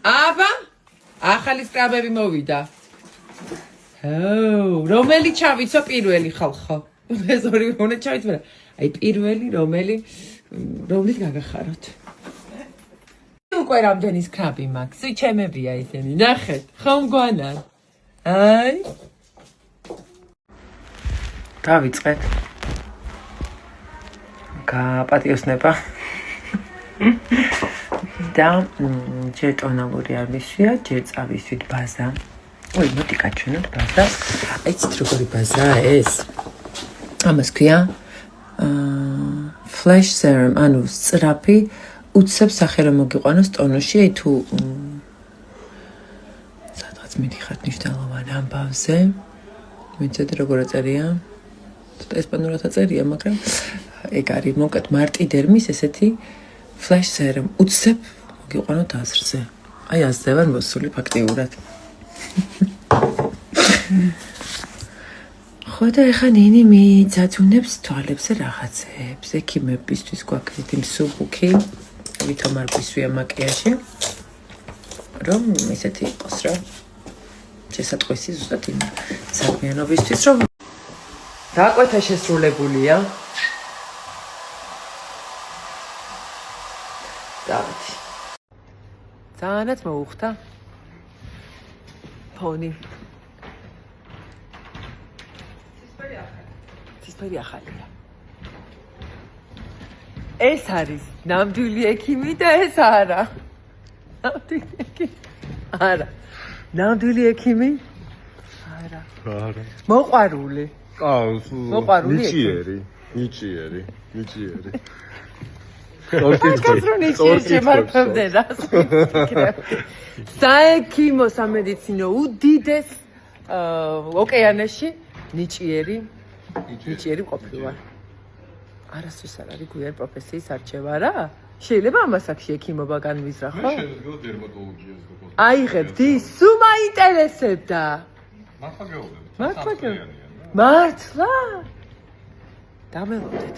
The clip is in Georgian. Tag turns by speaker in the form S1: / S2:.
S1: აბა, ახალი სკრაბები მოვიდა. რომელი ჩავიცო პირველი ხალხო? ეს ორი უნდა ჩავიცო. აი პირველი რომლით გაგახაროთ? უკვე რამდენი სკრაბი მაქვს? ჩემებია ისინი. ნახეთ, ხომ გვანან? აი. დავიწყეთ. გაპატიოსნება. და ჯერ ტონალური არ მისვია, ჯერ წავისვით ბაზა. ой, მოდი გაჩვენოთ ბაზა. აიცით როგორი ბაზაა ეს? ამას ქვია flash serum, ანუ სწრაფი უცებ სახე რომ მოგიყვანოს ტონოში, აი თუ სადღაც მიდიხართ მნიშვნელოვან ამბავზე. ვიცით როგორ აწერია? ესპანურად აწერია, მაგრამ ეგ არის მოკლედ მარტიდერმის ესეთი flash serum უცებ მოგიყვანოთ აზრზე. აი აზრზე ვარ მოსული ფაქტიურად. ხო და ეხა ნინი მიძაძუნებს თვალებზე რაღაცებს. ექიმებისთვის გვაქვს მსუბუქი, ვითომ არ გვისვია მაკიაჟი, რომ ისეთი იყოს რა. შესატყვისი ზუსტად იმ საქმიანობისთვის, რომ დაკვეთა შესრულებულია. დავით. ძალიანაც მოუხდა. ფონი. ცისფერი ახალია. ეს არის ნამდვილი ექიმი და ეს არა. ნამდვილი ექიმი. არა. ნამდვილი ექიმი? არა.
S2: არა.
S1: მოყვარული. მოყვარული.
S2: ნიჭიერი.
S1: საექიმო სამედიცინო უდიდეს ოკეანეში ნიჭიერი ყოფილა. არასდროს არ არის გვიან პროფესიის არჩევა რა? შეიძლება ამას აქ ექიმობა განვიზრა ხო?
S2: შეიძლება დერმატოლოგიას და
S1: აიღებთ ის, სულ მაინტერესებდა. მართლა? დამელოდეთ.